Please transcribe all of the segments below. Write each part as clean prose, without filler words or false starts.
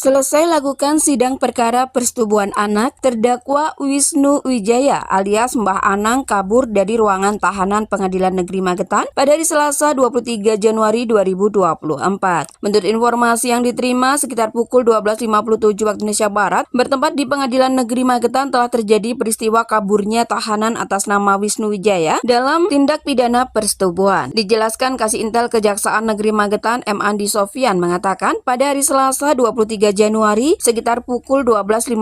Selesai lakukan sidang perkara persetubuhan anak, terdakwa Wisnu Wijaya alias Mbah Anang kabur dari ruangan tahanan Pengadilan Negeri Magetan pada hari Selasa 23 Januari 2024. Menurut informasi yang diterima, sekitar pukul 12.57 waktu Indonesia Barat, bertempat di Pengadilan Negeri Magetan telah terjadi peristiwa kaburnya tahanan atas nama Wisnu Wijaya dalam tindak pidana persetubuhan. Dijelaskan Kasih Intel Kejaksaan Negeri Magetan M. Andi Sofyan mengatakan pada hari Selasa 23 Januari sekitar pukul 12.57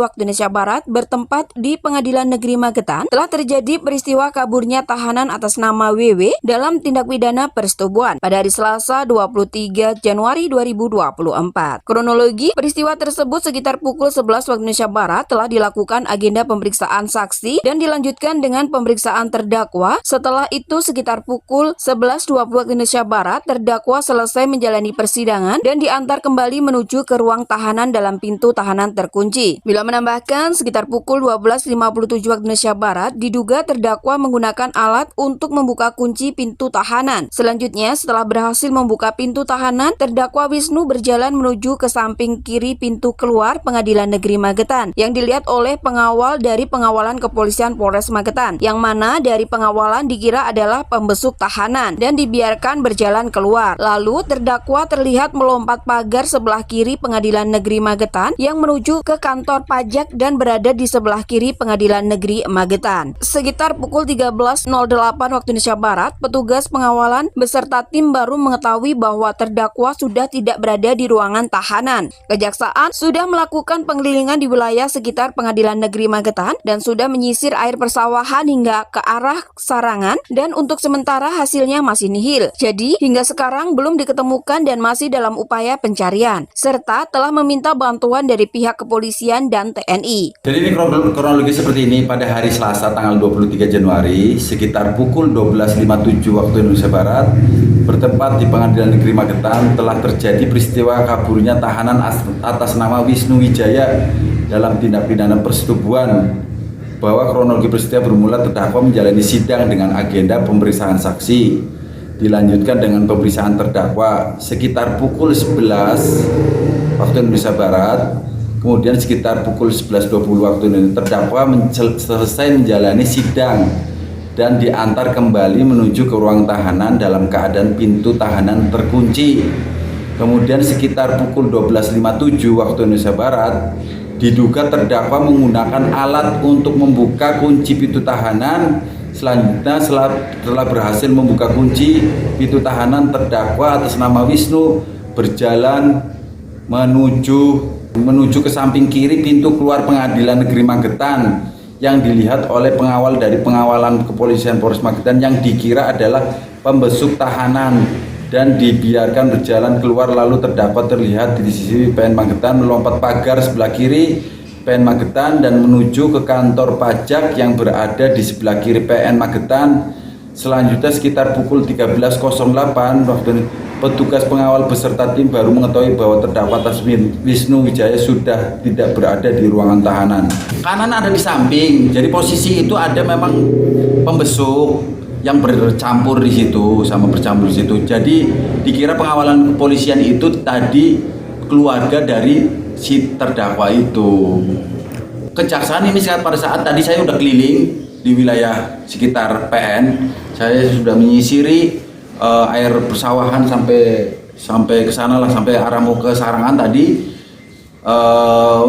waktu Indonesia Barat bertempat di Pengadilan Negeri Magetan telah terjadi peristiwa kaburnya tahanan atas nama WW dalam tindak pidana persetubuhan pada hari Selasa 23 Januari 2024. Kronologi peristiwa tersebut sekitar pukul 11 waktu Indonesia Barat telah dilakukan agenda pemeriksaan saksi dan dilanjutkan dengan pemeriksaan terdakwa. Setelah itu sekitar pukul 11.20 waktu Indonesia Barat terdakwa selesai menjalani persidangan dan diantar kembali menuju ke ruang tahanan dalam pintu tahanan terkunci. Bila menambahkan sekitar pukul 12.57 waktu Indonesia Barat diduga terdakwa menggunakan alat untuk membuka kunci pintu tahanan. Selanjutnya setelah berhasil membuka pintu tahanan, terdakwa Wisnu berjalan menuju ke samping kiri pintu keluar Pengadilan Negeri Magetan yang dilihat oleh pengawal dari pengawalan Kepolisian Polres Magetan, yang mana dari pengawalan dikira adalah pembesuk tahanan dan dibiarkan berjalan keluar. Lalu terdakwa terlihat melompat pagar sebelah kiri Pengadilan Negeri Magetan yang menuju ke kantor pajak dan berada di sebelah kiri Pengadilan Negeri Magetan. Sekitar pukul 13.08 waktu Indonesia Barat, petugas pengawalan beserta tim baru mengetahui bahwa terdakwa sudah tidak berada di ruangan tahanan. Kejaksaan sudah melakukan pengelilingan di wilayah sekitar Pengadilan Negeri Magetan dan sudah menyisir air persawahan hingga ke arah Sarangan, dan untuk sementara hasilnya masih nihil. Jadi hingga sekarang belum diketemukan dan masih dalam upaya pencarian, serta telah meminta bantuan dari pihak kepolisian dan TNI. Jadi ini kronologi seperti ini. Pada hari Selasa tanggal 23 Januari sekitar pukul 12.57 waktu Indonesia Barat bertempat di Pengadilan Negeri Magetan telah terjadi peristiwa kaburnya tahanan atas nama Wisnu Wijaya dalam tindak pidana persetubuhan. Bahwa kronologi peristiwa bermula terdakwa menjalani sidang dengan agenda pemeriksaan saksi, dilanjutkan dengan pemeriksaan terdakwa sekitar pukul 11 waktu Indonesia Barat. Kemudian sekitar pukul 11.20 waktu Indonesia terdakwa selesai menjalani sidang dan diantar kembali menuju ke ruang tahanan dalam keadaan pintu tahanan terkunci. Kemudian sekitar pukul 12.57 waktu Indonesia Barat diduga terdakwa menggunakan alat untuk membuka kunci pintu tahanan. Selanjutnya setelah berhasil membuka kunci pintu tahanan, terdakwa atas nama Wisnu berjalan menuju ke samping kiri pintu keluar Pengadilan Negeri Magetan yang dilihat oleh pengawal dari pengawalan Kepolisian Polres Magetan yang dikira adalah pembesuk tahanan dan dibiarkan berjalan keluar. Lalu terdakwa terlihat di sisi PN Magetan melompat pagar sebelah kiri PN Magetan dan menuju ke kantor pajak yang berada di sebelah kiri PN Magetan. Selanjutnya sekitar pukul 13.08 waktu petugas pengawal beserta tim baru mengetahui bahwa terdakwa atas Wisnu Wijaya sudah tidak berada di ruangan tahanan. Kanan ada di samping, jadi posisi itu ada memang pembesuk yang bercampur di situ Jadi dikira pengawalan kepolisian itu tadi keluarga dari si terdakwa itu. Kejaksaan ini pada saat tadi saya udah keliling di wilayah sekitar PN, saya sudah menyisiri air persawahan sampai ke sana lah, sampai arah mau ke Sarangan tadi.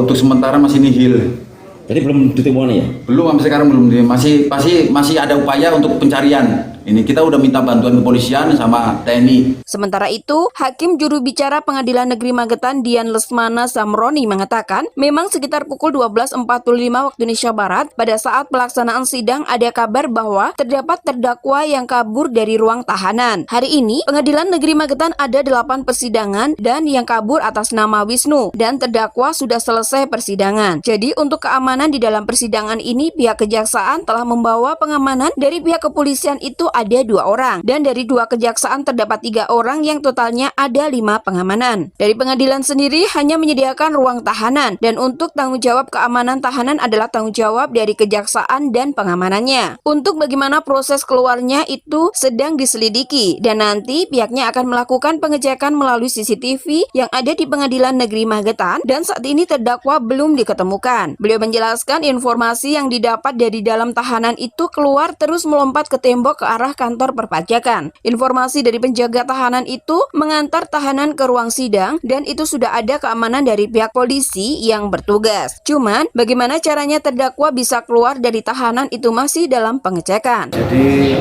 Untuk sementara masih nihil. Jadi belum ditemukan ya? Belum, sampai sekarang belum. Masih ada upaya untuk pencarian. Ini kita udah minta bantuan kepolisian sama TNI. Sementara itu, Hakim Juru Bicara Pengadilan Negeri Magetan Dian Lesmana Samroni mengatakan, memang sekitar pukul 12.45 waktu Indonesia Barat, pada saat pelaksanaan sidang ada kabar bahwa terdapat terdakwa yang kabur dari ruang tahanan. Hari ini, Pengadilan Negeri Magetan ada 8 persidangan dan yang kabur atas nama Wisnu, dan terdakwa sudah selesai persidangan. Jadi untuk keamanan di dalam persidangan ini, pihak kejaksaan telah membawa pengamanan dari pihak kepolisian itu ada 2 orang, dan dari 2 kejaksaan terdapat 3 orang yang totalnya ada 5 pengamanan. Dari pengadilan sendiri hanya menyediakan ruang tahanan, dan untuk tanggung jawab keamanan tahanan adalah tanggung jawab dari kejaksaan dan pengamanannya. Untuk bagaimana proses keluarnya itu sedang diselidiki, dan nanti pihaknya akan melakukan pengecekan melalui CCTV yang ada di Pengadilan Negeri Magetan, dan saat ini terdakwa belum diketemukan. Beliau menjelaskan informasi yang didapat dari dalam tahanan itu keluar terus melompat ke tembok ke arah kantor perpajakan. Informasi dari penjaga tahanan itu mengantar tahanan ke ruang sidang, dan itu sudah ada keamanan dari pihak polisi yang bertugas. Cuman bagaimana caranya terdakwa bisa keluar dari tahanan itu masih dalam pengecekan. Jadi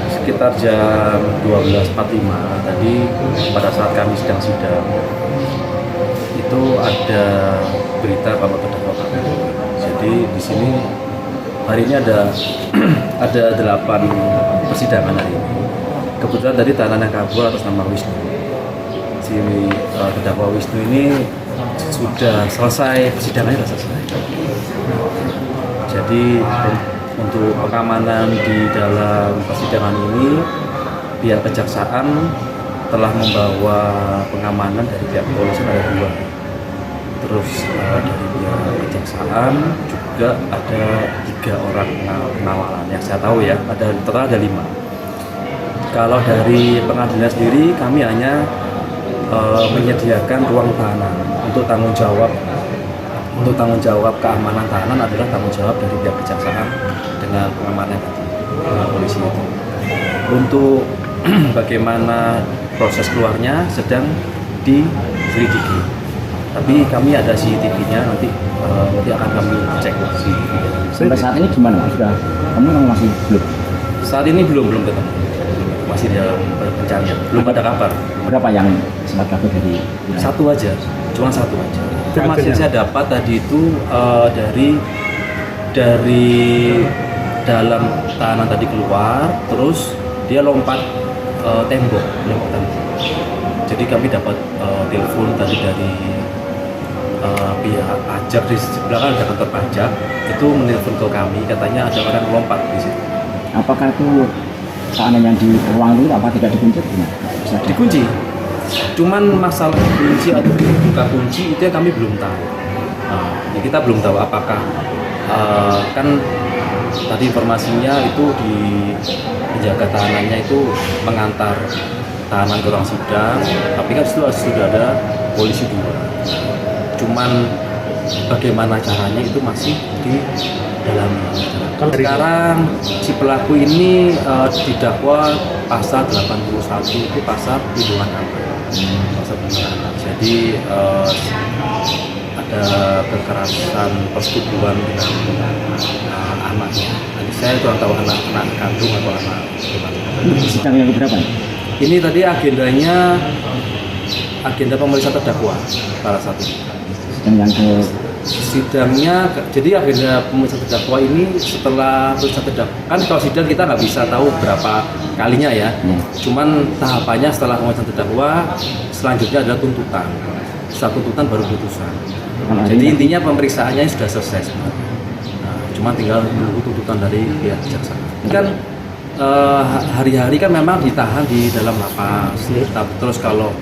sekitar jam 12.45 tadi pada saat kami sedang sidang itu ada berita kalau terdakwa kabur. Jadi di sini hari ini ada 8 persidangan hari ini. Kebetulan tadi tahanan yang kabur atas nama Wisnu. Si terdakwa Wisnu ini sudah selesai, persidangannya sudah selesai. Jadi untuk pengamanan di dalam persidangan ini, pihak kejaksaan telah membawa pengamanan dari pihak polisi ada 2. Terus dari pihak kejaksaan juga ada 3 orang pengawalan yang saya tahu ya, total ada 5. Kalau dari pengadilan sendiri kami hanya menyediakan ruang tahanan untuk tanggung jawab keamanan tahanan adalah tanggung jawab dari pihak kejaksaan dengan pengamanan dengan polisi itu. Untuk bagaimana proses keluarnya sedang diselidiki. Tapi kami ada CCTV-nya, nanti akan kami cek CCTV. Sampai saat ini gimana? Kamu masih belum? Saat ini belum ketemu, masih dalam pencarian, belum ada kabar. Berapa yang sempat kabur dari? Satu aja, cuma satu aja. Informasi yang saya dapat tadi itu dari dalam tahanan tadi keluar, terus dia lompat tembok. Jadi kami dapat telepon tadi dari pihak pajak di sebelah kan ada kantor pajak, itu menelpon ke kami, katanya ada orang lompat di situ. Apakah itu tahanan yang di ruang itu apa tidak dikunci? Dikunci. Cuman masalah kunci atau buka kunci itu yang kami belum tahu. Ya kita belum tahu apakah kan tadi informasinya itu di penjaga tahanannya itu mengantar tahanan ke ruang sidang, tapi kan itu sudah ada polisi 2. Cuman bagaimana caranya itu masih di dalam. Sekarang si pelaku ini didakwa pasal 81 itu pasal perlindungan anak. Jadi ada kekerasan persetubuhan dengan anaknya. Jadi saya kurang tahu anak kandung atau anak gimana. Sidang yang keberapa? Ini tadi agenda pemeriksaan terdakwa salah satu. Sidangnya, jadi agenda pemeriksaan terdakwa ini setelah pemeriksaan terdakwa, kan kalau sidang kita nggak bisa tahu berapa kalinya ya. Cuman tahapannya setelah pemeriksaan terdakwa, selanjutnya adalah tuntutan. Setelah tuntutan baru putusan. Jadi intinya pemeriksaannya sudah selesai sebenarnya. Cuma tinggal menunggu tuntutan dari pihak kejaksaan. Kan hari-hari kan memang ditahan di dalam lapas. Terus kalau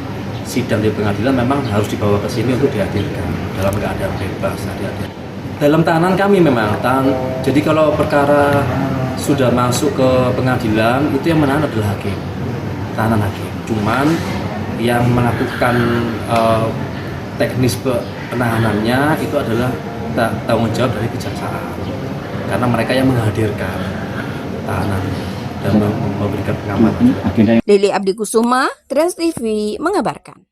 sidang di pengadilan memang harus dibawa ke sini untuk dihadirkan dalam keadaan bebas. Dalam tahanan kami memang jadi kalau perkara sudah masuk ke pengadilan itu yang menahan adalah hakim, tahanan hakim. Cuman yang melakukan teknis penahanannya itu adalah tanggung jawab dari kejaksaan, karena mereka yang menghadirkan tahanan dan memberikan pengamanan. Lili Abdi Kusuma, Trans TV mengabarkan.